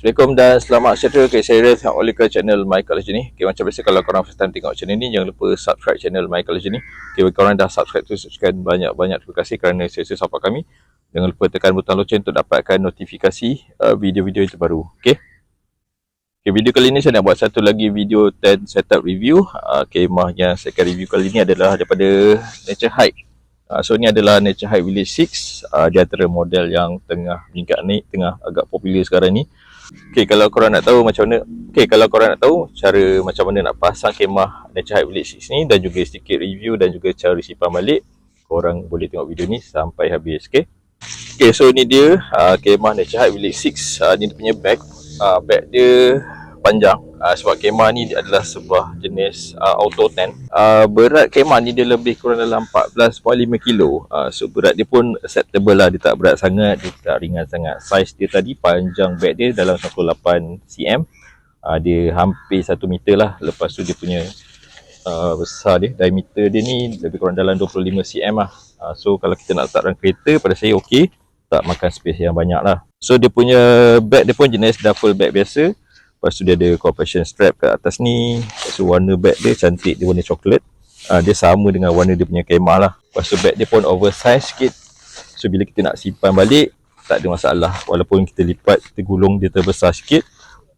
Assalamualaikum dan selamat sejahtera. Saya Rez oleh ke channel My College ni. Macam biasa kalau korang first time tengok channel ni, jangan lupa subscribe channel My College ni. Bagi korang dah subscribe tu, subscribe banyak-banyak terima kasih kerana saya support kami. Jangan lupa tekan butang loceng untuk dapatkan notifikasi video-video yang terbaru. Video kali ni saya nak buat satu lagi video 10 setup review. Kemah yang saya akan review kali ni adalah daripada Nature Hike. So ni adalah Nature Hike Village 6. Dia antara model yang tengah meningkat naik, tengah agak popular sekarang ni. Kalau korang nak tahu macam mana, kalau korang nak tahu cara macam mana nak pasang kemah Nature Hike Village 6 ni dan juga sedikit review dan juga cara simpan balik, korang boleh tengok video ni sampai habis. So ni dia kemah Nature Hike Village 6. Ni dia punya bag. Bag dia panjang sebab kemah ni adalah sebuah jenis auto tent. Berat kemah ni dia lebih kurang dalam 14.5 kilo. So berat dia pun acceptable lah, dia tak berat sangat, dia tak ringan sangat. Saiz dia tadi, panjang bag dia dalam 98 cm. Dia hampir 1 meter lah. Lepas tu dia punya besar dia, diameter dia ni lebih kurang dalam 25 cm lah. So kalau kita nak letak dalam kereta, pada saya okey, tak makan space yang banyak lah. So dia punya bag dia pun jenis duffel bag biasa. Lepas tu dia ada compression strap kat atas ni. Lepas tu warna bag dia cantik, dia warna coklat. Dia sama dengan warna dia punya kemah lah. Lepas tu bag dia pun oversize sikit. So bila kita nak simpan balik, tak ada masalah. Walaupun kita lipat, kita gulung dia terbesar sikit,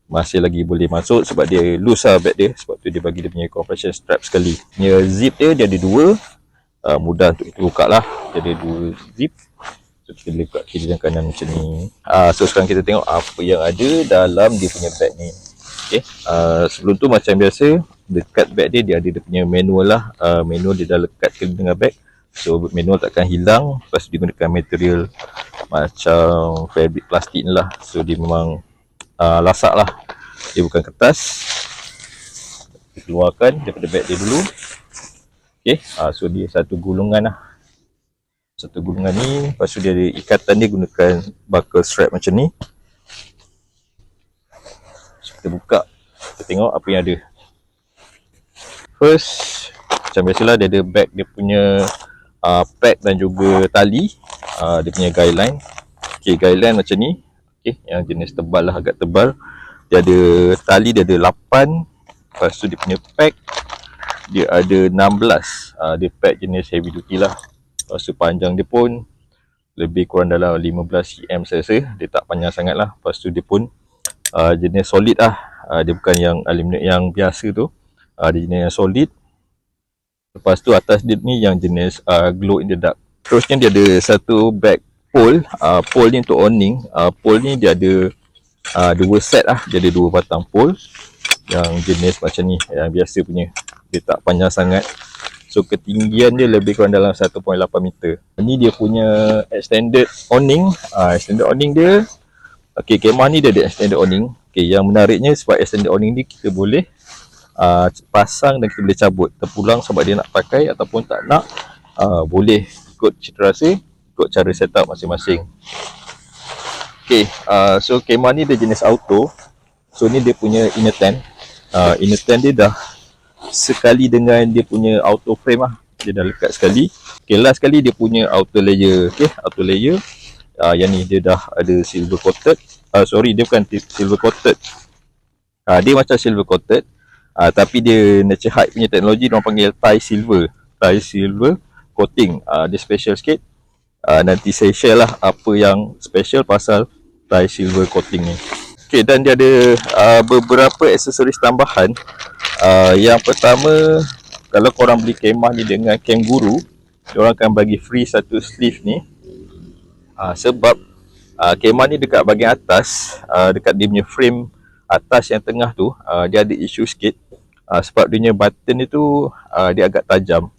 masih lagi boleh masuk sebab dia loose lah bag dia. Sebab tu dia bagi dia punya compression strap sekali. Punya zip dia ada dua. Mudah untuk kita buka lah. Dia ada dua zip. So kita boleh buka kiri dan kanan macam ni. So sekarang kita tengok apa yang ada dalam dia punya bag ni. Sebelum tu macam biasa, dekat bag dia ada dia punya manual lah. Manual dia dah lekat ke dengan bag. So manual takkan hilang. Lepas tu dia gunakan material macam fabric plastik ni lah. So dia memang lasak lah. Dia bukan kertas. Kita keluarkan daripada bag dia dulu. So dia satu gulungan lah. Satu gulungan ni. Lepas tu dia ada ikatan dia gunakan buckle strap macam ni. So kita buka, kita tengok apa yang ada. First, macam biasalah dia ada bag dia punya pad dan juga tali. Dia punya guideline. Guideline macam ni. Yang jenis tebal lah, agak tebal. Dia ada tali, dia ada 8. Lepas tu dia punya pack dia ada 16. Dia pack jenis heavy duty lah. Lepas tu panjang dia pun lebih kurang dalam 15 cm saya rasa. Dia tak panjang sangat lah. Lepas tu dia pun jenis solid lah. Dia bukan yang aluminium yang biasa tu. Dia jenis yang solid. Lepas tu atas dia ni yang jenis glow in the dark. Terusnya dia ada satu bag pole. Pole ni untuk awning. Pole ni dia ada dua set lah. Dia ada dua batang pole yang jenis macam ni, yang biasa punya. Dia tak panjang sangat. So ketinggian dia lebih kurang dalam 1.8 meter. Ini dia punya extended awning. Extended awning dia, kemah ni dia ada extended awning. Yang menariknya sebab extended awning ni kita boleh pasang dan kita boleh cabut terpulang sebab dia nak pakai ataupun tak nak. Boleh ikut cita rasa, ikut cara setup masing-masing. So kemah ni dia jenis auto. So ni dia punya inner tent. Inner tent dia dah sekali dengan dia punya auto frame lah. Dia dah lekat sekali. Last sekali dia punya outer layer. Outer layer. Yang ni dia dah ada silver coated. Sorry, dia bukan silver coated. Dia macam silver coated. Tapi dia Nature Hike punya teknologi, diorang panggil Thai silver. Thai silver coating. Dia special sikit. Nanti saya share lah apa yang special pasal Thai silver coating ni. Dan dia ada beberapa aksesoris tambahan. Yang pertama, kalau korang beli kemah ni dengan Kangaroo, diorang akan bagi free satu sleeve ni. Sebab kemah ni dekat bahagian atas, dekat dia punya frame atas yang tengah tu, dia ada isu sikit. Sebab dia punya button ni tu dia agak tajam.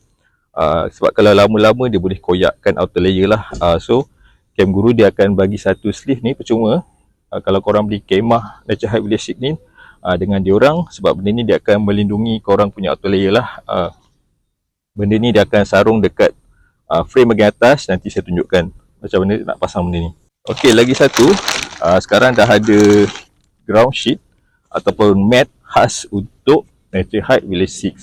Sebab kalau lama-lama dia boleh koyakkan outer layer lah. So Kangaroo dia akan bagi satu sleeve ni percuma. Kalau korang beli kemah Nature Hike Village 6 ni dengan diorang, sebab benda ni dia akan melindungi korang punya outer layer lah. Benda ni dia akan sarung dekat frame bahagian atas. Nanti saya tunjukkan macam mana nak pasang benda ni. Lagi satu, sekarang dah ada ground sheet ataupun mat khas untuk Nature Hike Village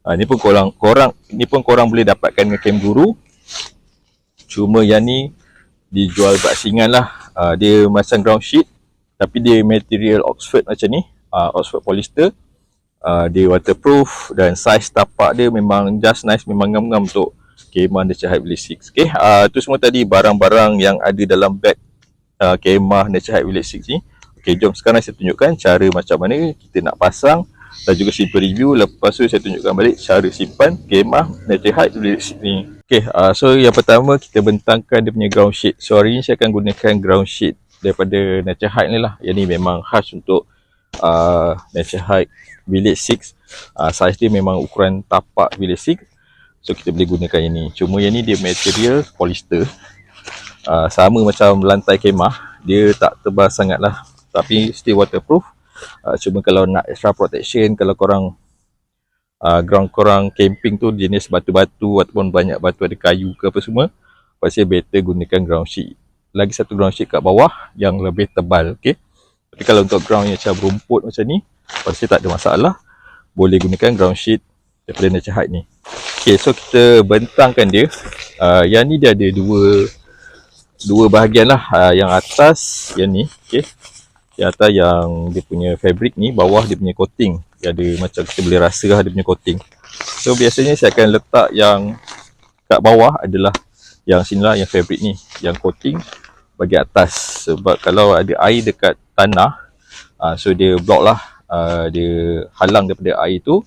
6. Ni pun korang boleh dapatkan dengan Kangaroo. Cuma yang ni dijual baksingan lah. Dia macam ground sheet. Tapi dia material Oxford macam ni, Oxford polyester. Dia waterproof dan saiz tapak dia memang just nice, memang ngam-ngam untuk kemah Nature Hike Village 6. Okay, tu semua tadi barang-barang yang ada dalam bag kemah Nature Hike Village 6 ni. Okay, jom sekarang saya tunjukkan cara macam mana kita nak pasang dan juga simple review. Lepas tu saya tunjukkan balik cara simpan kemah Nature Hike Village 6 ni. Okay, so yang pertama kita bentangkan dia punya ground sheet. So hari ni saya akan gunakan ground sheet daripada Nature Hike ni lah. Yang ni memang khas untuk Nature Hike Village 6. Saiz dia memang ukuran tapak Village 6. So kita boleh gunakan yang ni. Cuma yang ni dia material polyester. Sama macam lantai kemah. Dia tak tebal sangat lah, tapi still waterproof. Cuma kalau nak extra protection, kalau korang ground korang camping tu jenis batu-batu ataupun banyak batu ada kayu ke apa semua, pasti better gunakan ground sheet. Lagi satu ground sheet kat bawah yang lebih tebal. Okay, tapi kalau untuk ground yang macam rumput macam ni, pasti tak ada masalah. Boleh gunakan ground sheet daripada Nature Hike ni. Okay, so kita bentangkan dia. Yang ni dia ada dua bahagian lah. Yang atas yang ni, okay, yang atas yang dia punya fabric ni, bawah dia punya coating. Dia ada macam kita boleh rasa lah dia punya coating. So biasanya saya akan letak yang kat bawah adalah yang sini lah, yang fabric ni, yang coating bagi atas. Sebab kalau ada air dekat tanah, so dia block lah, dia halang daripada air tu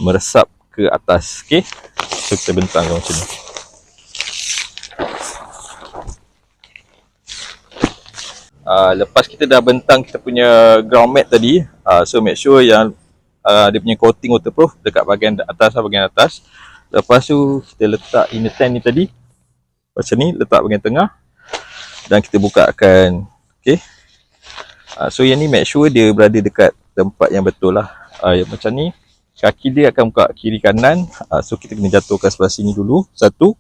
meresap ke atas. Okay, so kita bentangkan macam ni. Lepas kita dah bentang kita punya ground mat tadi, so make sure yang dia punya coating waterproof dekat bahagian atas lah, bahagian atas. Lepas tu kita letak inner tent ni tadi macam ni, letak bahagian tengah dan kita bukakan. Okay, so yang ni make sure dia berada dekat tempat yang betul lah. Yang macam ni, kaki dia akan buka kiri kanan. So kita kena jatuhkan sebelah sini dulu, satu.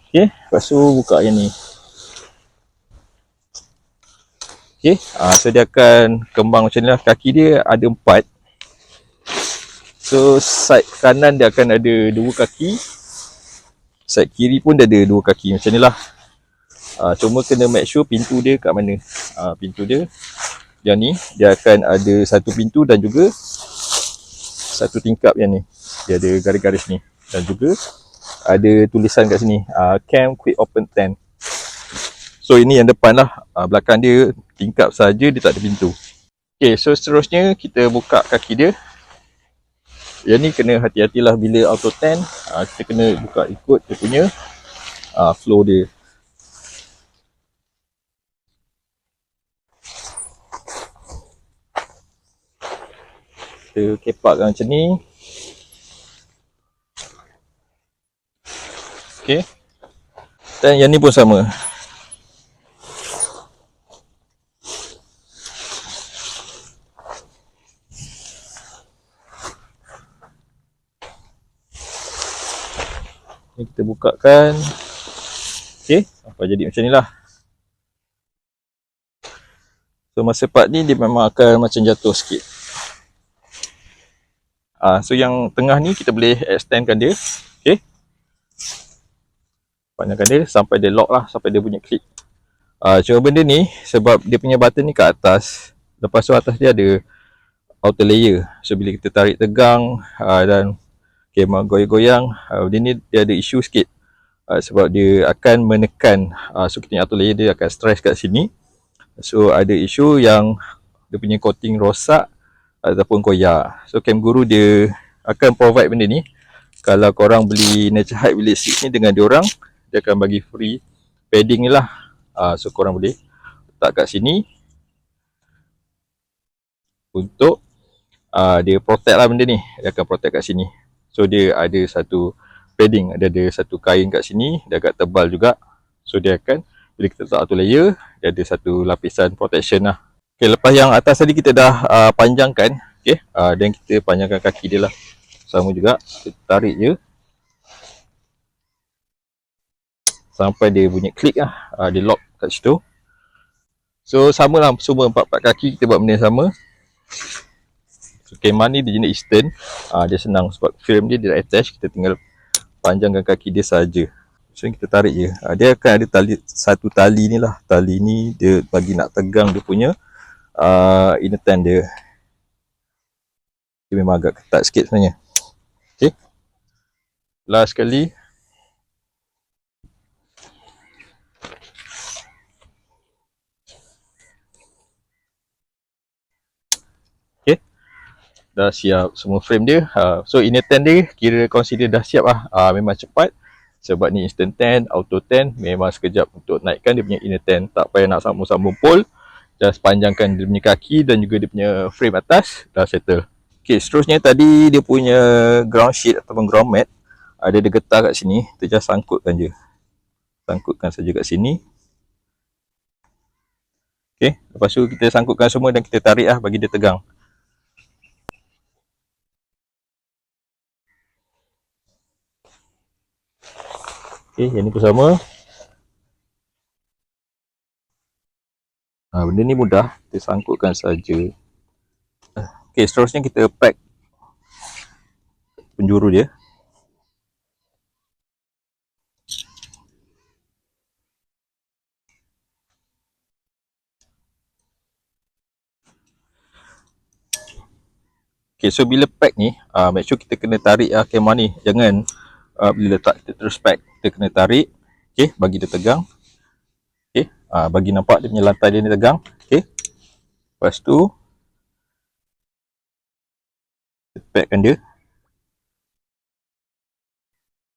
Okay, lepas tu buka yang ni. Okay, so dia akan kembang macam ni lah. Kaki dia ada 4. So side kanan dia akan ada 2 kaki, side kiri pun dia ada 2 kaki macam ni lah. Cuma kena make sure pintu dia kat mana. Pintu dia yang ni, dia akan ada satu pintu dan juga satu tingkap yang ni. Dia ada garis-garis ni dan juga ada tulisan kat sini, Camp Quick Open Tent. So ini yang depan lah, belakang dia tingkap saja, dia tak ada pintu. Okay, so seterusnya kita buka kaki dia. Yang ni kena hati-hatilah bila auto tent, kita kena buka ikut dia punya flow dia. Kita kepakkan macam ni. Okay, dan yang ni pun sama. Ni kita bukakan. Okay, sampai jadi macam ni lah. So masa part ni dia memang akan macam jatuh sikit. So yang tengah ni kita boleh extendkan dia. Okay, panjangkan dia sampai dia lock lah, sampai dia punya clip. Cuma benda ni sebab dia punya button ni kat atas, lepas tu atas dia ada outer layer. So bila kita tarik tegang dan kemah goyang-goyang, benda ni dia ada isu sikit. Sebab dia akan menekan, so kita punya outer layer dia akan stress kat sini. So ada isu yang dia punya coating rosak ataupun koyak. So Camp Guru dia akan provide benda ni. Kalau korang beli Nature Hike Village 6 ni dengan diorang, dia akan bagi free padding ni lah. So korang boleh letak kat sini untuk dia protect lah benda ni. Dia akan protect kat sini. So dia ada satu padding, ada satu kain kat sini, dia agak tebal juga. So dia akan, bila kita letak satu layer, dia ada satu lapisan protection lah. Okay, lepas yang atas tadi kita dah panjangkan, okay, dan kita panjangkan kaki dia lah. Sama juga, kita tarik je sampai dia bunyi klik lah, dia lock kat situ. So sama lah, semua 4 kaki kita buat benda yang sama. So kemah ni dia jenis Eastern, dia senang sebab frame dia attach, kita tinggal panjangkan kaki dia saja. So kita tarik je. Dia akan ada satu tali ni lah. Tali ni dia bagi nak tegang dia punya inner tent dia. Dia memang agak ketat sikit sebenarnya. Okay. Last sekali. Okay. Dah siap semua frame dia. So inner tent dia kira consider dah siap lah. Memang cepat. Sebab ni instant tent, auto tent. Memang sekejap untuk naikkan dia punya inner tent. Tak payah nak sambung-sambung pole. Just panjangkan dia punya kaki dan juga dia punya frame atas. Dah settle. Okay, seterusnya tadi dia punya ground sheet ataupun ground mat. Ada dia getah kat sini. Kita just sangkutkan je. Sangkutkan saja kat sini. Okay, lepas tu kita sangkutkan semua dan kita tarik lah bagi dia tegang. Okay, yang ni pun sama. Benda ni mudah, kita sangkutkan saja. Okay, seterusnya kita pack penjuru dia. Okay, so bila pack ni, make sure kita kena tarik kemah ni. Jangan bila letak kita terus pack, kita kena tarik. Okay, bagi dia tegang. Okay, bagi nampak dia punya lantai dia ni tegang. Okay, lepas tu kita packkan dia.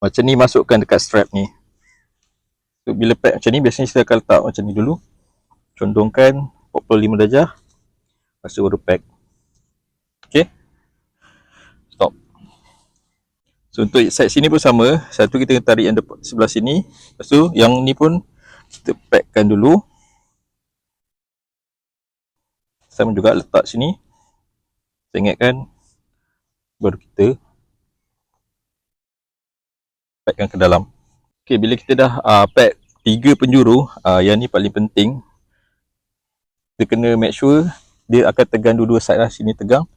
Macam ni masukkan dekat strap ni. So, bila pack macam ni, biasanya kita akan letak macam ni dulu. Condongkan 45 darjah. Lepas tu baru pack. Okay, stop. So untuk side sini pun sama. Satu kita tarik yang sebelah sini. Lepas tu yang ni pun kita packkan dulu. Sama juga letak sini. Sengitkan. Baru kita packkan ke dalam. Okay, bila kita dah pack 3 penjuru, yang ni paling penting. Kita kena make sure dia akan tegang dua-dua side lah. Sini tegang.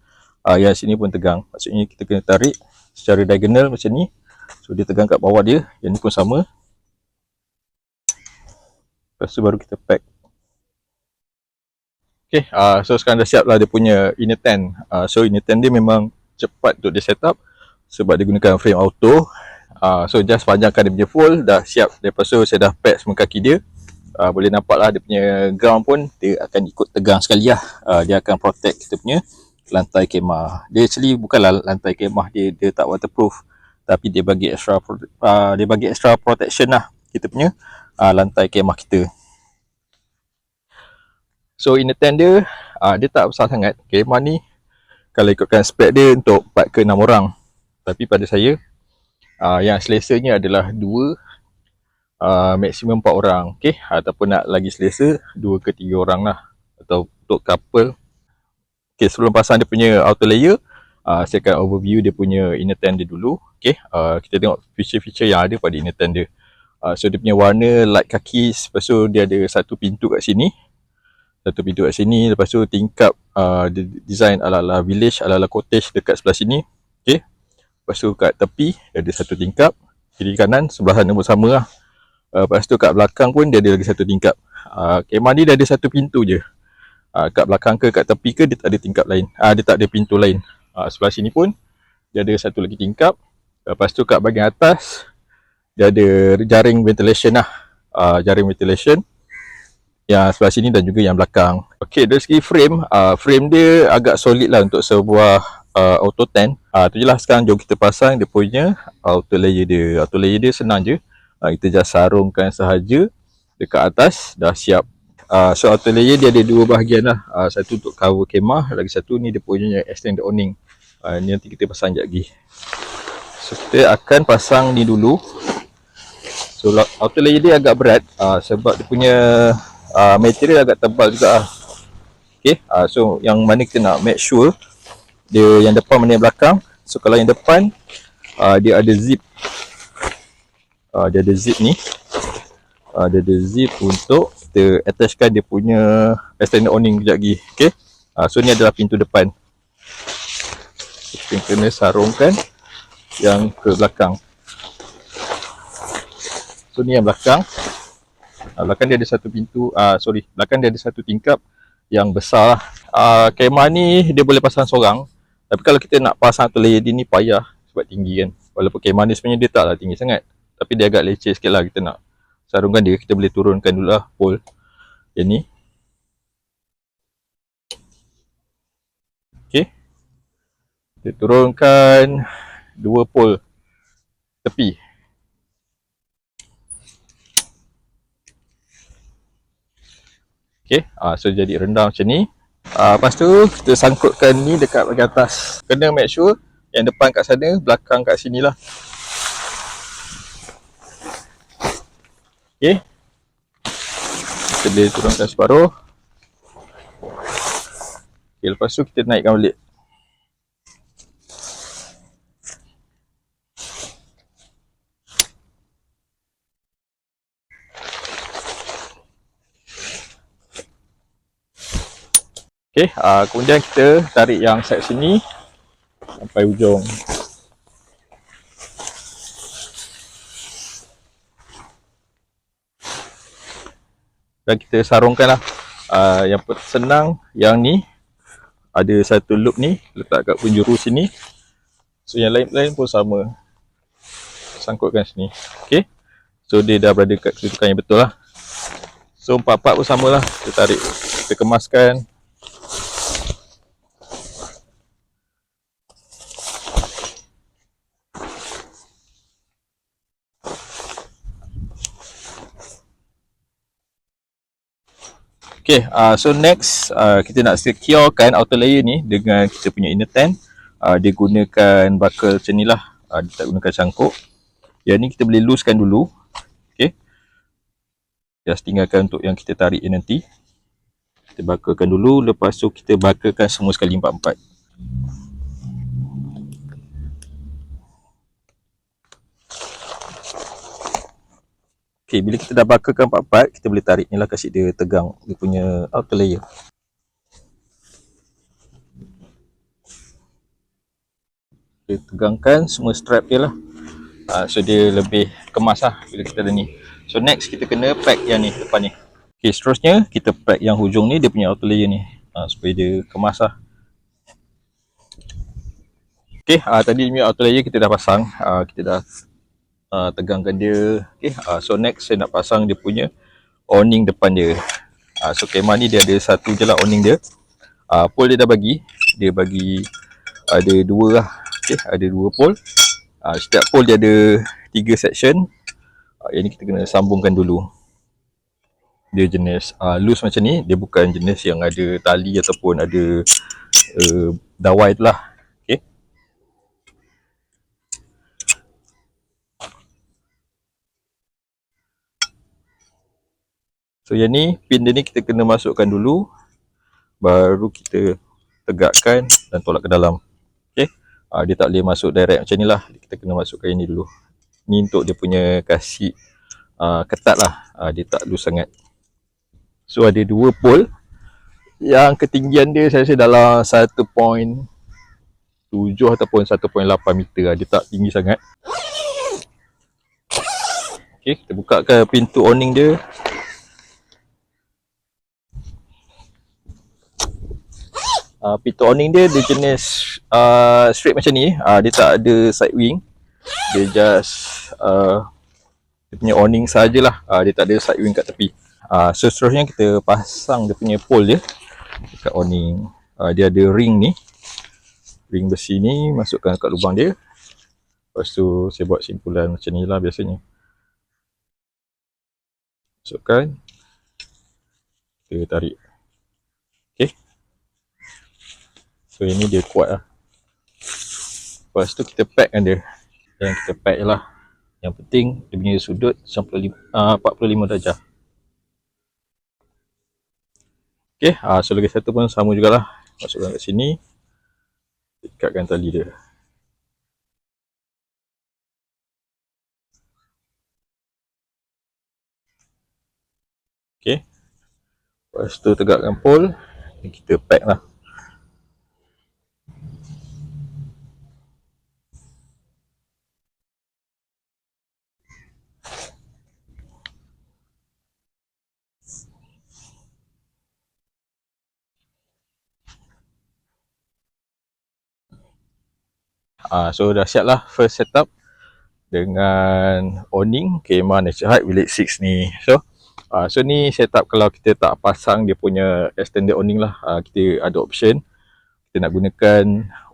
Yang sini pun tegang. Maksudnya kita kena tarik secara diagonal macam ni. So dia tegang kat bawah dia. Yang ni pun sama. Lepas tu baru kita pack. Okay, so sekarang dah siap lah dia punya inner tent. So inner tent dia memang cepat untuk dia set up. Sebab dia gunakan frame auto. So just panjangkan dia punya fold. Dah siap. Lepas tu saya dah pack semua kaki dia. Boleh nampak lah dia punya ground pun dia akan ikut tegang sekali lah. Dia akan protect kita punya lantai kemah. Dia actually bukanlah lantai kemah, dia tak waterproof. Tapi dia bagi extra protection lah kita punya lantai kemah kita. So inner tent dia, dia tak besar sangat. Kemah ni kalau ikutkan spek dia untuk 4 ke 6 orang. Tapi pada saya, yang selesanya adalah 2, maksimum 4 orang. Okay, ataupun nak lagi selesa 2 ke 3 orang lah. Atau untuk couple. Okay, sebelum pasang dia punya outer layer, saya akan overview dia punya inner tent dia dulu. Okay, kita tengok feature-feature yang ada pada inner tent dia. So dia punya warna light kaki. Lepas tu dia ada satu pintu kat sini. Lepas tu tingkap dia design ala-ala village, ala-ala cottage dekat sebelah sini. Okay, lepas tu kat tepi dia ada satu tingkap. Kiri kanan sebelah sana pun sama lah. Lepas tu kat belakang pun dia ada lagi satu tingkap. Kemah ni dia ada satu pintu je. Kat belakang ke kat tepi ke dia tak ada tingkap lain. Dia tak ada pintu lain. Sebelah sini pun dia ada satu lagi tingkap. Lepas tu kat bahagian atas dia ada jaring ventilation lah. Jaring ventilation yang sebelah sini dan juga yang belakang. Okay, dari segi frame, frame dia agak solid lah untuk sebuah auto tent. Tu je lah, sekarang jom kita pasang dia punya outer layer dia. Outer layer dia senang je. Kita just sarungkan sahaja dekat atas, dah siap. So outer layer dia ada 2 bahagian lah. Satu untuk cover kemah, lagi satu ni dia punya extended awning. Ni nanti kita pasang sekejap lagi. So kita akan pasang ni dulu. So outer layer dia agak berat sebab dia punya material agak tebal juga lah. Okay, so yang mana kita nak make sure dia yang depan mana yang belakang. So kalau yang depan dia ada zip. Dia ada zip ni. Dia ada zip untuk kita attachkan dia punya extended awning kejap lagi. Okay, so ni adalah pintu depan. Kita kena sarungkan yang ke belakang. So ni yang belakang. Belakang dia ada satu pintu, belakang dia ada satu tingkap yang besar lah. Kemah ni dia boleh pasang seorang. Tapi kalau kita nak pasang tu layer dia ni payah sebab tinggi kan. Walaupun kemah ni sebenarnya dia taklah tinggi sangat. Tapi dia agak leceh sikit lah. Kita nak sarungkan dia, kita boleh turunkan dulu lah pole yang ni. Okay. Kita turunkan dua pole tepi. Okay. So jadi rendah macam ni. Lepas tu kita sangkutkan ni dekat bahagian atas. Kena make sure yang depan kat sana, belakang kat sini lah. Okay. Kita boleh turunkan separuh. Okay, lepas tu kita naikkan balik. Okay, kemudian kita tarik yang side sini sampai ujung. Dan kita sarungkan lah. Yang senang, yang ni ada satu loop ni letak kat penjuru sini. So yang lain-lain pun sama, sangkutkan sini. Okay, so dia dah berada kat kedudukan yang betul lah. So empat-empat pun sama lah, kita tarik, kita kemaskan. Okay, so next kita nak securekan outer layer ni dengan kita punya inner tent. Dia gunakan buckle macam ni lah, dia tak gunakan cangkuk. Yang ni kita boleh loosekan dulu. Okay, just tinggalkan untuk yang kita tarik ni nanti. Kita bucklekan dulu, lepas tu kita bucklekan semua sekali empat-empat. Okay, bila kita dah bucklekan empat-empat, kita boleh tarik ni lah, kasih dia tegang dia punya outer layer. Kita tegangkan semua strap dia lah. So dia lebih kemas lah bila kita ada ni. So next kita kena pack yang ni depan ni. Okay, seterusnya kita pack yang hujung ni, dia punya outer layer ni, supaya dia kemas lah. Okay, tadi dia punya outer layer kita dah pasang. Kita dah tegangkan dia. Okay, so next saya nak pasang dia punya awning depan dia. So kemah ni dia ada satu je lah awning dia. Pole dia dah bagi. Dia bagi ada dua lah. Okay, ada dua pole. Setiap pole dia ada 3 section. Yang ni kita kena sambungkan dulu. Dia jenis loose macam ni. Dia bukan jenis yang ada tali ataupun ada dawai tu lah. Okay. So yang ni, pin dia ni kita kena masukkan dulu. Baru kita tegakkan dan tolak ke dalam. Okay. Dia tak boleh masuk direct macam ni lah. Kita kena masukkan yang ni dulu. Ni untuk dia punya kasih ketat lah. Dia tak loose sangat. So ada dua pole. Yang ketinggian dia saya rasa dalam 1.7 ataupun 1.8 meter. Dia tak tinggi sangat. Okay, kita bukakan pintu awning dia. Pintu awning dia jenis straight macam ni. Dia tak ada side wing. Dia just dia punya awning sajalah. Dia tak ada side wing kat tepi. So seterusnya kita pasang dia punya pole dia dekat awning. Dia ada ring ni, ring besi ni, masukkan kat lubang dia. Lepas tu saya buat simpulan macam ni lah biasanya. Masukkan, kita tarik. Okay, so ini dia kuat lah. Lepas tu kita packkan dia. Yang kita pack je lah. Yang penting dia punya sudut 45 darjah. Okay, so lagi satu pun sama jugalah. Masukkan kat sini. Ikatkan tali dia. Okay. Lepas tu tegakkan pole. Kita pack lah. So dah siap lah first setup dengan awning kemah Nature Hike bilik 6 ni. So ni setup kalau kita tak pasang dia punya extended awning lah. Kita ada option kita nak gunakan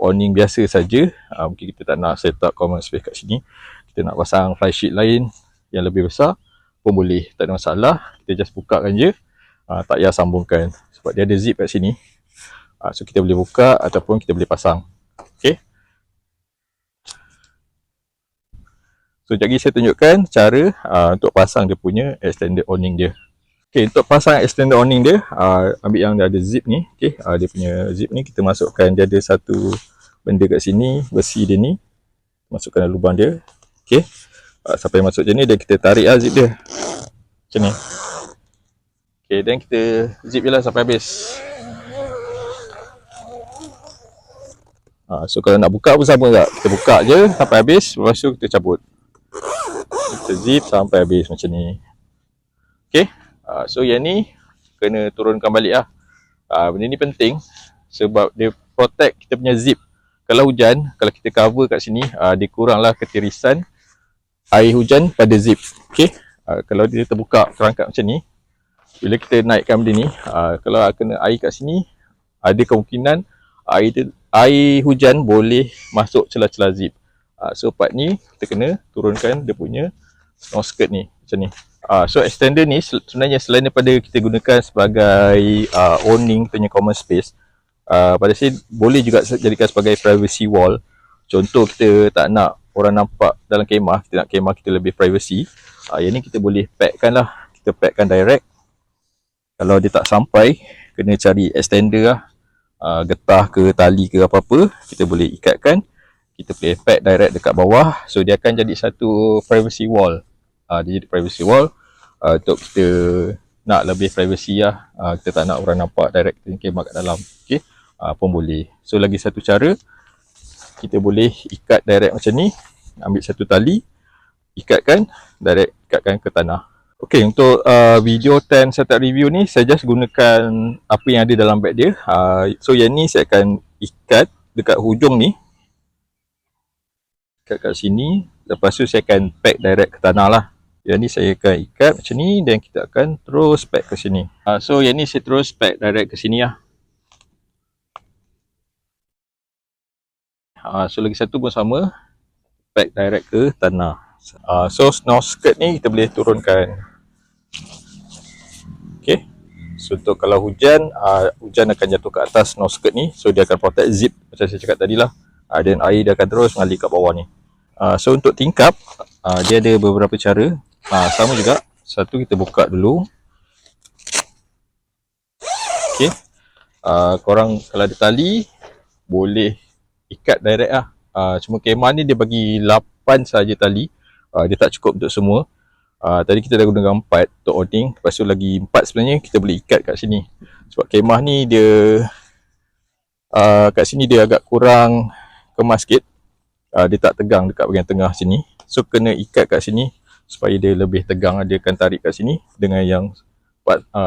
awning biasa saja. Mungkin kita tak nak set up common space kat sini, kita nak pasang fly sheet lain yang lebih besar pun boleh, tak ada masalah. Kita just bukakan je, tak payah sambungkan sebab dia ada zip kat sini. So kita boleh buka ataupun kita boleh pasang. Okay, so sekejap lagi saya tunjukkan cara untuk pasang dia punya extended awning dia. Okay, untuk pasang extended awning dia, ambil yang dia ada zip ni. Okay, dia punya zip ni kita masukkan, dia ada satu benda kat sini, besi dia ni, masukkan dalam lubang dia. Okay, sampai masuk macam ni, dan kita tarik lah zip dia macam ni. Okay, dan kita zip je lah sampai habis. So kalau nak buka pun sama tak, kita buka je sampai habis, lepas tu kita cabut, kita zip sampai habis macam ni. Okay, so yang ni kena turunkan balik lah. Benda ni penting sebab dia protect kita punya zip. Kalau hujan, kalau kita cover kat sini, dia kuranglah ketirisan air hujan pada zip. Okay, kalau dia terbuka kerangkap macam ni, bila kita naikkan benda ni, kalau kena air kat sini, ada kemungkinan air hujan boleh masuk celah-celah zip. So part ni kita kena turunkan dia punya snow skirt ni macam ni. So extender ni sebenarnya selain daripada kita gunakan sebagai awning punya common space, pada saya boleh juga jadikan sebagai privacy wall. Contoh kita tak nak orang nampak dalam kemah, kita nak kemah kita lebih privacy, yang ni kita boleh packkan lah. Kita packkan direct. Kalau dia tak sampai, kena cari extender lah, getah ke tali ke apa-apa, kita boleh ikatkan, kita boleh pack direct dekat bawah. So dia akan jadi satu privacy wall. Dia jadi privacy wall untuk kita nak lebih privacy lah. Kita tak nak orang nampak direct kemah kat dalam. Okay, pun boleh. So lagi satu cara, kita boleh ikat direct macam ni, ambil satu tali, ikatkan direct, ikatkan ke tanah. Okay, untuk video 10 setup review ni, saya just gunakan apa yang ada dalam beg dia. So yang ni saya akan ikat dekat hujung ni, ikat kat sini. Lepas tu saya akan pack direct ke tanah lah. Yang ni saya akan ikat macam ni, dan kita akan terus pack ke sini. So yang ni saya terus pack direct ke sini lah. So lagi satu pun sama, pack direct ke tanah. So snow skirt ni kita boleh turunkan. Okay, so untuk kalau hujan, hujan akan jatuh ke atas snow skirt ni. So dia akan protect zip macam saya cakap tadi lah. Dan air dia akan terus mengalir kat bawah ni. So untuk tingkap, dia ada beberapa cara. Sama juga, satu kita buka dulu. Okay, korang kalau ada tali boleh ikat direct lah. Cuma kemah ni dia bagi 8 saja tali, dia tak cukup untuk semua. Tadi kita dah gunakan 4 untuk awning, lepas tu lagi 4 sebenarnya kita boleh ikat kat sini. Sebab kemah ni dia kat sini dia agak kurang kemas sikit, dia tak tegang dekat bahagian tengah sini. So kena ikat kat sini supaya dia lebih tegang. Dia akan tarik kat sini dengan yang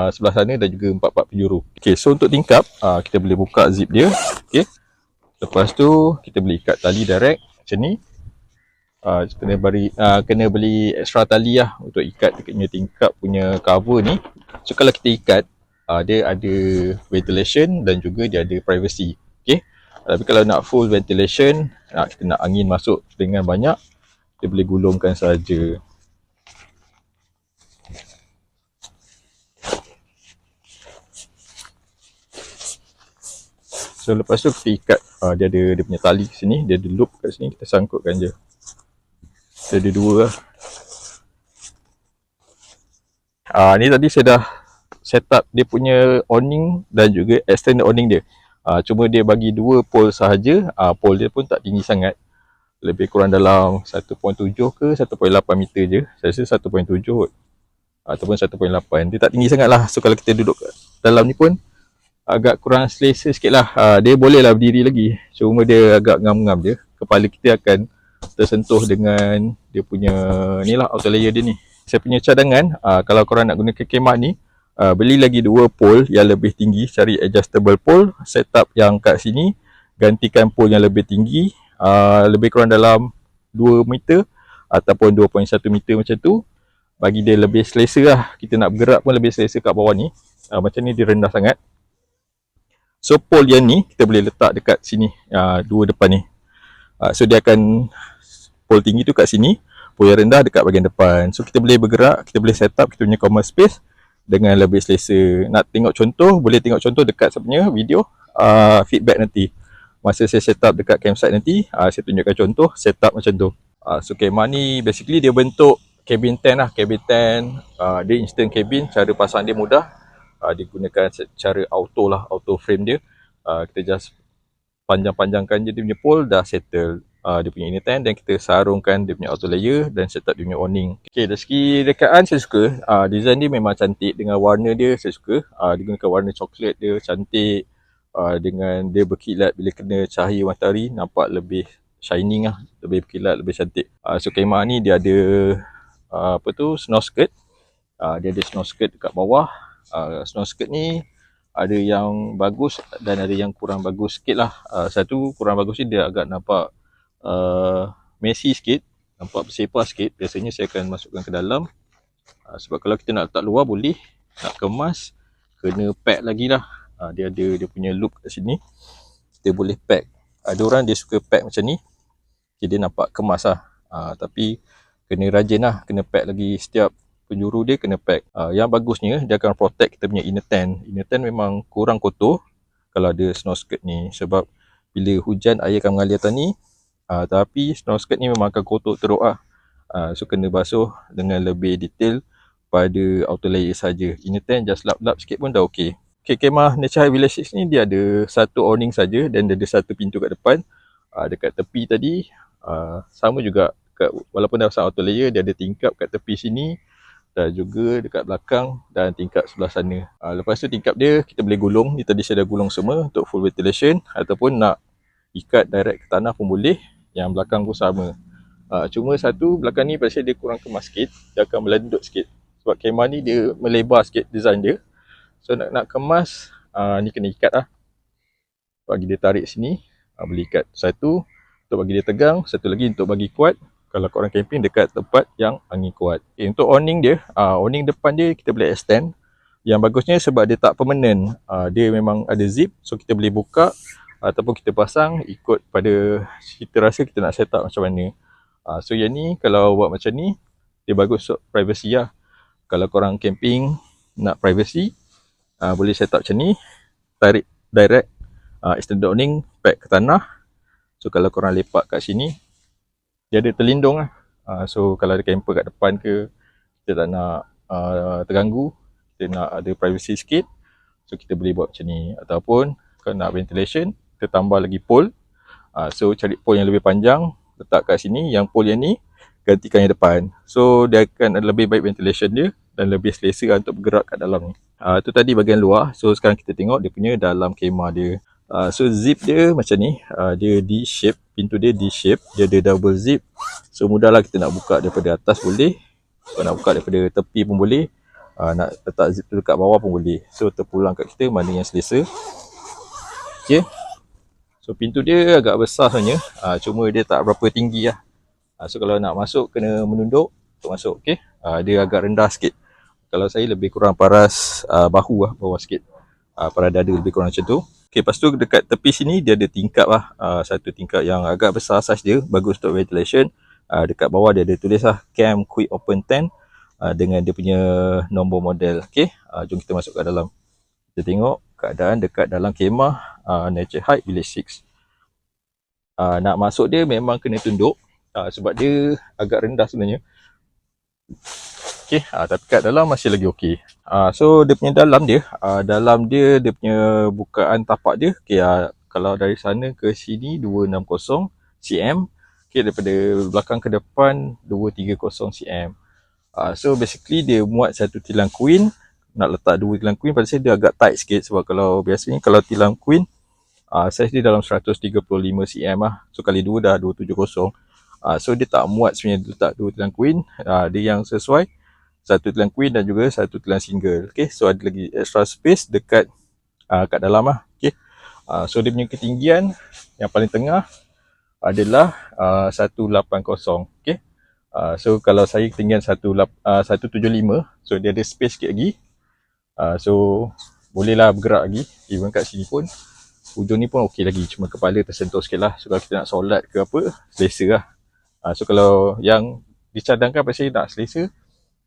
sebelah sana dan juga 4 penjuru. Okay, so untuk tingkap, kita boleh buka zip dia. Okay, lepas tu kita boleh ikat tali direct macam ni. Kena beli extra tali lah untuk ikat dekatnya tingkap punya cover ni. So kalau kita ikat, dia ada ventilation dan juga dia ada privacy. Okay, tapi kalau nak full ventilation, kita nak angin masuk dengan banyak, kita boleh gulungkan saja. So lepas tu kita ikat, dia ada dia punya tali ke sini, dia ada loop kat sini, kita sangkutkan je. Dia ada 2 lah. Ni tadi saya dah set up dia punya awning dan juga extended awning dia. Cuma dia bagi 2 pole sahaja. Pole dia pun tak tinggi sangat, lebih kurang dalam 1.7 ke 1.8 meter je. Saya rasa 1.7 ataupun 1.8. Dia tak tinggi sangat lah. So kalau kita duduk dalam ni pun agak kurang selesa sikit lah. Dia boleh lah berdiri lagi, cuma dia agak ngam-ngam je. Kepala kita akan tersentuh dengan dia punya ni lah, outer layer dia ni. Saya punya cadangan, kalau korang nak gunakan kemah ni, beli lagi 2 pole yang lebih tinggi. Cari adjustable pole, set up yang kat sini, gantikan pole yang lebih tinggi, lebih kurang dalam 2 meter ataupun 2.1 meter macam tu, bagi dia lebih selesa lah. Kita nak bergerak pun lebih selesa kat bawah ni. Macam ni dia rendah sangat. So pole yang ni kita boleh letak dekat sini, dua depan ni. So dia akan, pole tinggi tu kat sini, pole yang rendah dekat bahagian depan. So kita boleh bergerak, kita boleh set up kita punya common space dengan lebih selesa. Nak tengok contoh, boleh tengok contoh dekat saya punya video feedback nanti. Masa saya set up dekat campsite nanti, saya tunjukkan contoh set up macam tu. So kemah ni basically dia bentuk cabin tent lah. Cabin tent, dia instant cabin, cara pasang dia mudah. Dia gunakan cara auto lah, auto frame dia. Kita just panjang-panjangkan je dia punya pole, dah settle dia punya inner tent, dan kita sarungkan dia punya outer layer dan set up dia punya awning. Okay, dari segi rekaan saya suka, design dia memang cantik dengan warna dia saya suka. Dia gunakan warna coklat dia cantik, dengan dia berkilat bila kena cahaya matahari, nampak lebih shining lah, lebih berkilat, lebih cantik. So kemah ni dia ada snow skirt. Dia ada snow skirt dekat bawah. Snow skirt ni ada yang bagus dan ada yang kurang bagus sikit lah. Satu kurang bagus ni dia agak nampak messy sikit, nampak bersepah sikit. Biasanya saya akan masukkan ke dalam, sebab kalau kita nak letak luar boleh, nak kemas kena pack lagi lah. Dia ada dia punya loop kat sini, kita boleh pack. Ada orang dia suka pack macam ni, dia nampak kemas lah. Tapi kena rajin lah, kena pack lagi. Setiap penjuru dia kena pack. Yang bagusnya dia akan protect kita punya inner tent. Inner tent memang kurang kotor kalau ada snow skirt ni, sebab bila hujan air akan mengalir atas ni. Tapi snow skirt ni memang akan kotor teruk lah. So kena basuh dengan lebih detail pada outer layer saja. Inner tent just lap-lap sikit pun dah okey. Okay, kemah Nature Hike Village 6 ni dia ada satu awning saja dan dia ada satu pintu kat depan. Dekat tepi tadi sama juga, walaupun dah pasang outer layer, dia ada tingkap kat tepi sini dan juga dekat belakang dan tingkap sebelah sana. Lepas tu tingkap dia kita boleh gulung. Ni tadi saya dah gulung semua untuk full ventilation, ataupun nak ikat direct ke tanah pun boleh. Yang belakang pun sama. Cuma satu belakang ni pasal dia kurang kemas sikit, dia akan melendut sikit. Sebab kemah ni dia melebar sikit design dia. So nak kemas, ni kena ikat lah. Bagi dia tarik sini, boleh ikat. Satu untuk bagi dia tegang, satu lagi untuk bagi kuat kalau korang camping dekat tempat yang angin kuat. Okay, untuk awning dia, awning depan dia kita boleh extend. Yang bagusnya sebab dia tak permanent, dia memang ada zip, so kita boleh buka ataupun kita pasang ikut pada kita rasa kita nak set up macam mana. So yang ni kalau buat macam ni, dia bagus untuk privacy lah. Kalau korang camping nak privacy, boleh set up macam ni, tarik direct extended awning, pack ke tanah. So kalau korang lepak kat sini, dia ada terlindung lah. So kalau ada camper kat depan ke, kita tak nak terganggu, kita nak ada privacy sikit, so kita boleh buat macam ni. Ataupun kalau nak ventilation, kita tambah lagi pole. So cari pole yang lebih panjang, letak kat sini. Yang pole yang ni gantikan yang depan, so dia akan lebih baik ventilation dia dan lebih selesa untuk bergerak kat dalam ni. Tu tadi bahagian luar. So sekarang kita tengok dia punya dalam kemah dia. So zip dia macam ni, dia D-shape, pintu dia D-shape, dia ada double zip. So mudahlah kita nak buka daripada atas boleh, kalau nak buka daripada tepi pun boleh, nak letak zip tu dekat bawah pun boleh. So terpulang kat kita mana yang selesa. Okay, so pintu dia agak besar sebenarnya, cuma dia tak berapa tinggi lah. So kalau nak masuk kena menunduk untuk masuk. Okay, dia agak rendah sikit. Kalau saya lebih kurang paras bahu lah, bawah sikit, pada dada lebih kurang macam tu. Okay, lepas tu dekat tepi sini dia ada tingkap lah, satu tingkap yang agak besar saiz dia, bagus untuk ventilation. Dekat bawah dia ada tulis lah Camp Quick Open Tent, dengan dia punya nombor model. Okay, jom kita masuk kat dalam. Kita tengok keadaan dekat dalam kemah Nature Hike Village 6. Nak masuk dia memang kena tunduk, sebab dia agak rendah sebenarnya. Okay, tapi kat dalam masih lagi okey. So dia punya dalam dia, dia punya bukaan tapak dia. Okay, kalau dari sana ke sini 260 cm. Okay, daripada belakang ke depan 230 cm. So basically dia muat satu tilang queen. Nak letak dua tilang queen pada saya dia agak tight sikit, sebab kalau biasanya kalau tilang queen saiz dia dalam 135 cm lah. So kali 2 dah 270. So dia tak muat sebenarnya letak dua tilang queen. Dia yang sesuai satu tilang queen dan juga satu tilang single. Okay, so ada lagi extra space dekat kat dalam lah. Okay, so dia punya ketinggian yang paling tengah adalah 180. Okay. So kalau saya tinggal 175, so dia ada space sikit lagi. So bolehlah bergerak lagi. Even kat sini pun hujung ni pun okey lagi, cuma kepala tersentuh sikit lah. So kalau kita nak solat ke apa, selesa lah. So kalau yang dicadangkan pasal nak selesa,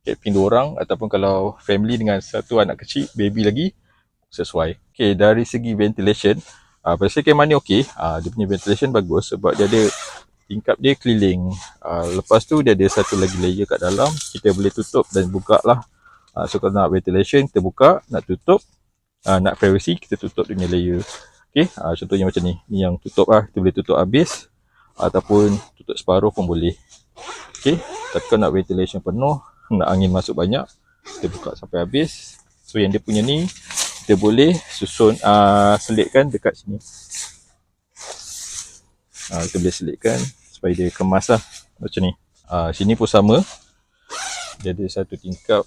camping 2 orang, ataupun kalau family dengan satu anak kecil, baby lagi, sesuai. Okay, dari segi ventilation, pasal kemah ni okey. Dia punya ventilation bagus sebab dia ada tingkap dia keliling. Lepas tu dia ada satu lagi layer kat dalam, kita boleh tutup dan buka lah. So kalau nak ventilation kita buka, nak tutup, nak privacy kita tutup dengan layer. Okay, contohnya macam ni. Ni yang tutup lah, kita boleh tutup habis ataupun tutup separuh pun boleh. Okay, tapi kalau nak ventilation penuh, nak angin masuk banyak, kita buka sampai habis. So yang dia punya ni, kita boleh susun, selitkan dekat sini. Kita boleh selitkan supaya dia kemas lah macam ni. Sini pun sama, dia ada satu tingkap.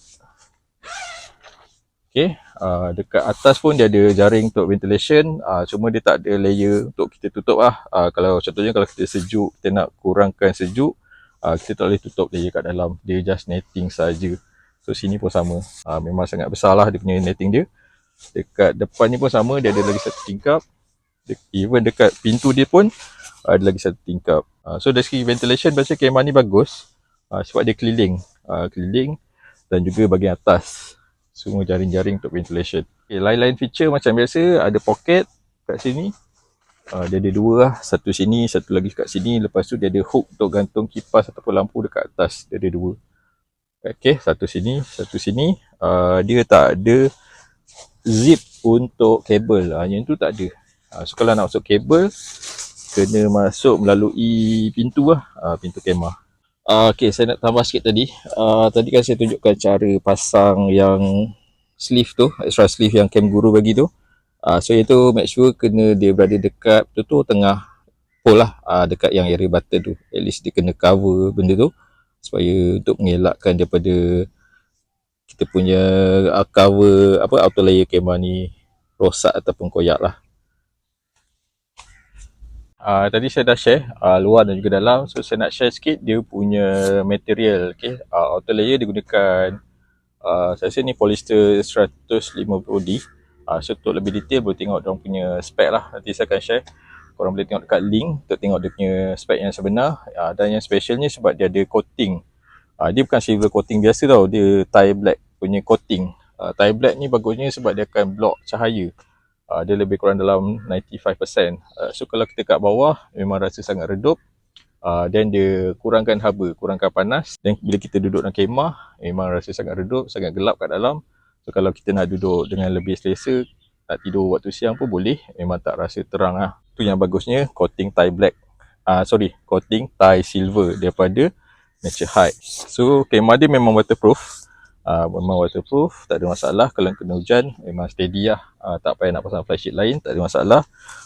Okay, dekat atas pun dia ada jaring untuk ventilation, cuma dia tak ada layer untuk kita tutup lah. Kalau contohnya kalau kita sejuk, kita nak kurangkan sejuk, kita tak boleh tutup layer kat dalam, dia just netting saja. So sini pun sama, memang sangat besar lah dia punya netting dia. Dekat depan ni pun sama, dia ada lagi satu tingkap. Even dekat pintu dia pun ada lagi satu tingkap. So dari segi ventilation, biasa kemah ni bagus sebab dia keliling dan juga bahagian atas semua jaring-jaring untuk ventilation. Okay, lain-lain feature macam biasa, ada pocket kat sini. Dia ada 2 lah, satu sini, satu lagi kat sini. Lepas tu dia ada hook untuk gantung kipas ataupun lampu dekat atas, dia ada 2. Okay, satu sini, satu sini. Dia tak ada zip untuk kabel, yang tu tak ada. So kalau nak masuk kabel, kena masuk melalui pintu lah, pintu kemah. Okay, saya nak tambah sikit tadi. Tadi kan saya tunjukkan cara pasang yang sleeve tu, extra sleeve yang camp guru bagi tu. So yang tu make sure kena dia berada dekat betul-betul tengah pole lah, dekat yang area button tu. At least dia kena cover benda tu supaya untuk mengelakkan daripada kita punya cover outer layer kemah ni rosak ataupun koyak lah. Tadi saya dah share luar dan juga dalam. So saya nak share sikit dia punya material. Okay, outer layer digunakan, saya rasa ni polyester 150D. So untuk lebih detail boleh tengok diorang punya spek lah. Nanti saya akan share, korang boleh tengok dekat link untuk tengok dia punya spek yang sebenar. Dan yang specialnya sebab dia ada coating. Dia bukan silver coating biasa tau, dia Thai black punya coating. Thai black ni bagusnya sebab dia akan block cahaya. Dia lebih kurang dalam 95%. So kalau kita kat bawah memang rasa sangat redup. Dan dia kurangkan haba, kurangkan panas. Dan bila kita duduk dalam kemah, memang rasa sangat redup, sangat gelap kat dalam. So kalau kita nak duduk dengan lebih selesa, nak tidur waktu siang pun boleh, memang tak rasa terang lah. Tu yang bagusnya coating Thai black, coating Thai silver daripada Nature Hike. So kemah dia memang waterproof. Memang waterproof, tak ada masalah. Kalau kena hujan memang steady lah, tak payah nak pasang flysheet lain, tak ada masalah.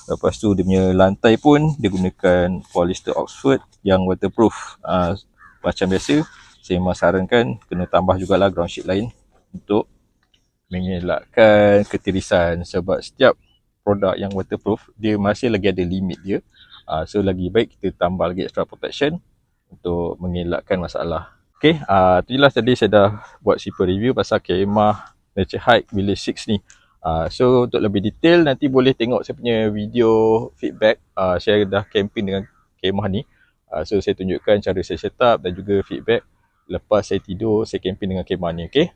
Lepas tu dia punya lantai pun dia gunakan polyester Oxford yang waterproof. Macam biasa, saya memang sarankan kena tambah jugalah ground sheet lain untuk mengelakkan ketirisan. Sebab setiap produk yang waterproof dia masih lagi ada limit dia. So lagi baik kita tambah lagi extra protection untuk mengelakkan masalah. Okay, tu je lah tadi saya dah buat simple review pasal kemah Nature Hike Village 6 ni. So untuk lebih detail nanti boleh tengok saya punya video feedback. Saya dah camping dengan kemah ni. So saya tunjukkan cara saya set up dan juga feedback lepas saya tidur saya camping dengan kemah ni. Okay,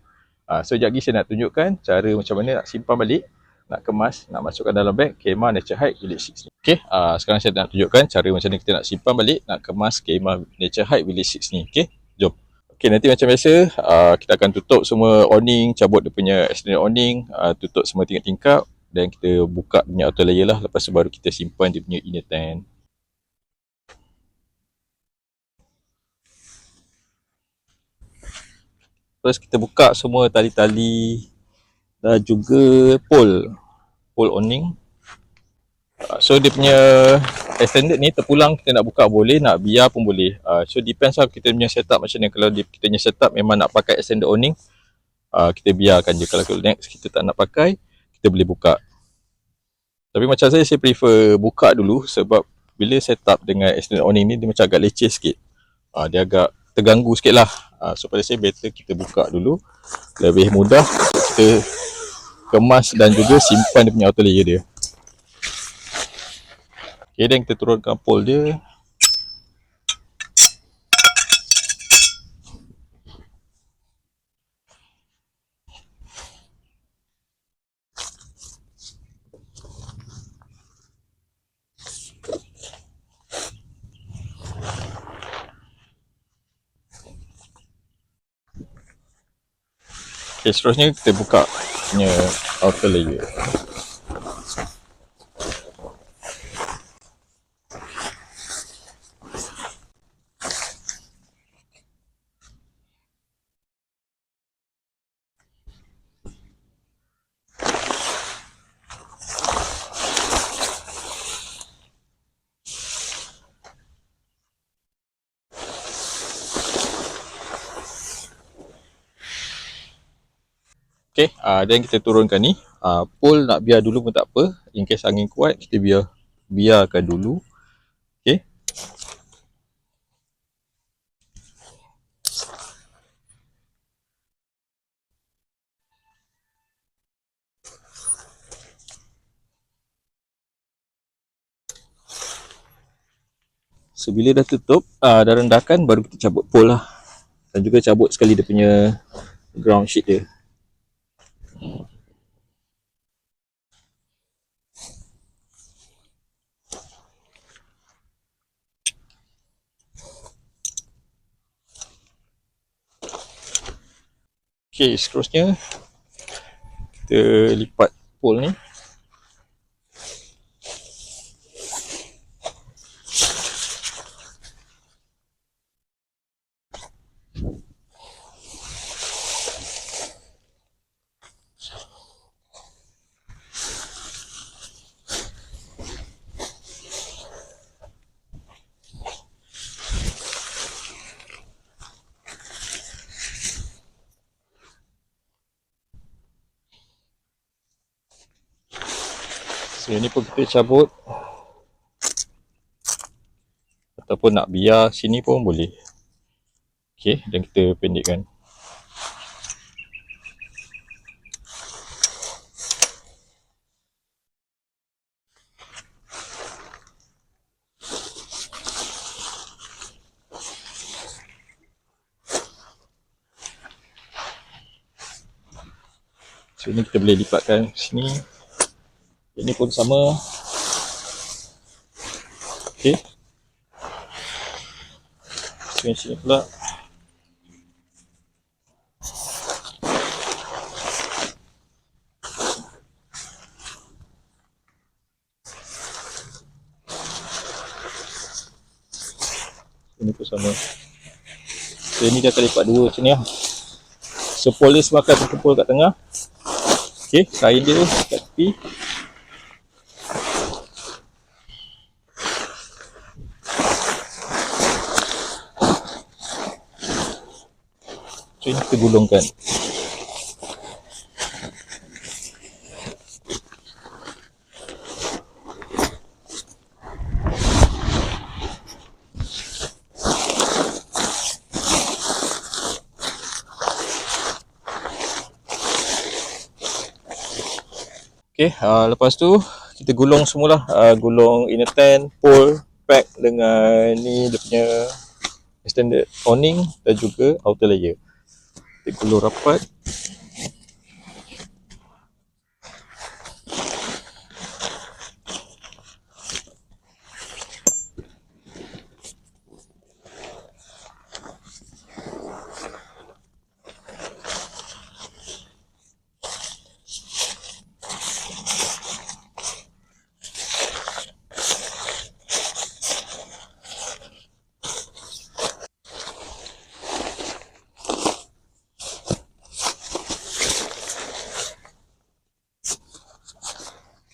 so sekejap lagi saya nak tunjukkan cara macam mana nak simpan balik, nak kemas, nak masukkan dalam beg kemah Nature Hike Village 6 ni. Okay, sekarang saya nak tunjukkan cara macam mana kita nak simpan balik, nak kemas kemah Nature Hike Village 6 ni. Okay, jom. Okay, nanti macam biasa, kita akan tutup semua awning, cabut dia punya external awning, tutup semua tingkap-tingkap dan kita buka punya outer layer lah. Lepas tu baru kita simpan dia punya inner tent. Terus kita buka semua tali-tali dan juga pole awning. So dia punya extended ni terpulang, kita nak buka boleh, nak biar pun boleh. So depends lah kita punya setup macam ni. Kalau kita punya setup memang nak pakai extended awning, kita biarkan je. Kalau next kita tak nak pakai, kita boleh buka. Tapi macam saya prefer buka dulu sebab bila set up dengan external awning ni dia macam agak leceh sikit. Dia agak terganggu sikit lah. So pada saya better kita buka dulu, lebih mudah kita kemas dan juga simpan dia punya outer layer dia. Okay, dan kita turunkan pole dia. Okay, seterusnya kita buka punya outer layer. Okay, dan kita turunkan ni. Pole nak biar dulu pun tak apa. In case angin kuat, kita biarkan dulu. Okay. So, bila dah tutup, dah rendahkan, baru kita cabut pole lah. Dan juga cabut sekali dia punya ground sheet dia. Okay, seterusnya kita lipat pole ni. So, ni pun kita cabut. Ataupun nak biar sini pun boleh. Okay, dan kita pendekkan. So, ni kita boleh lipatkan sini. Ini pun sama. Okay. So, sini pula. Ini pun sama. So, ini dia akan lipat dua macam ni lah. So, pole dia semua akan terkumpul kat tengah. Okay, kain dia kat tepi. So, ini kita gulungkan. Okay, lepas tu kita gulung semula. Gulung inner tent, pole, pack dengan ni dia punya extended awning dan juga outer layer. Kita gulung rapat.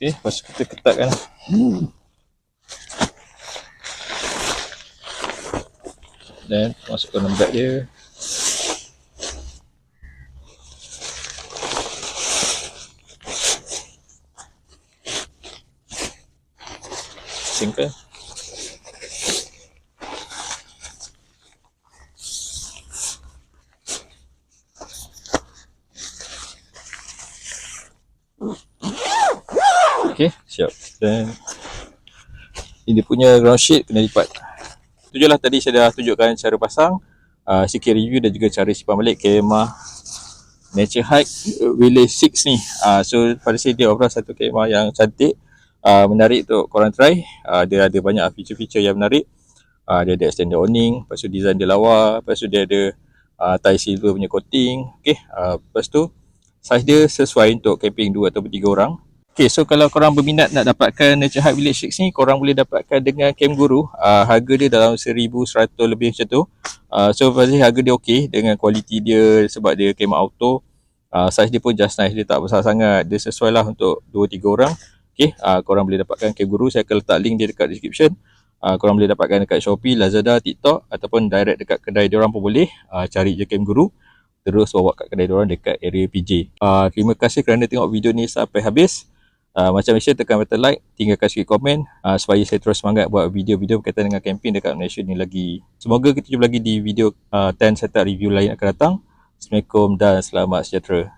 Okay, lepas tu kita ketatkan. Dan masukkan dalam bag dia. Singkat. Okay, siap. Dan ini punya ground sheet kena lipat. Itulah tadi saya dah tunjukkan cara pasang, sikit review dan juga cara simpan balik kemah Nature Hike Village 6 ni. So pada saya dia overall satu kemah yang cantik, menarik untuk korang try. Dia ada banyak feature-feature yang menarik. Dia ada extended awning, lepas tu design dia lawa, lepas tu dia ada tie silver punya coating. Okay, lepas tu size dia sesuai untuk camping 2 atau 3 orang. Okay, so kalau korang berminat nak dapatkan Nature Hike Village 6 ni, korang boleh dapatkan dengan Camp Guru. Harga dia dalam 1,100 lebih macam tu. So pasti harga dia okey dengan kualiti dia sebab dia kemah auto. Size dia pun just nice, dia tak besar sangat. Dia sesuai lah untuk 2-3 orang. Okay, korang boleh dapatkan Camp Guru. Saya akan letak link dia dekat description. Korang boleh dapatkan dekat Shopee, Lazada, TikTok ataupun direct dekat kedai diorang pun boleh. Cari je Camp Guru, terus bawa kat kedai diorang dekat area PJ. Terima kasih kerana tengok video ni sampai habis. Macam biasa, tekan button like, tinggalkan sikit komen supaya saya terus semangat buat video-video berkaitan dengan camping dekat Malaysia ni lagi. Semoga kita jumpa lagi di video 10 setup review lain akan datang. Assalamualaikum dan selamat sejahtera.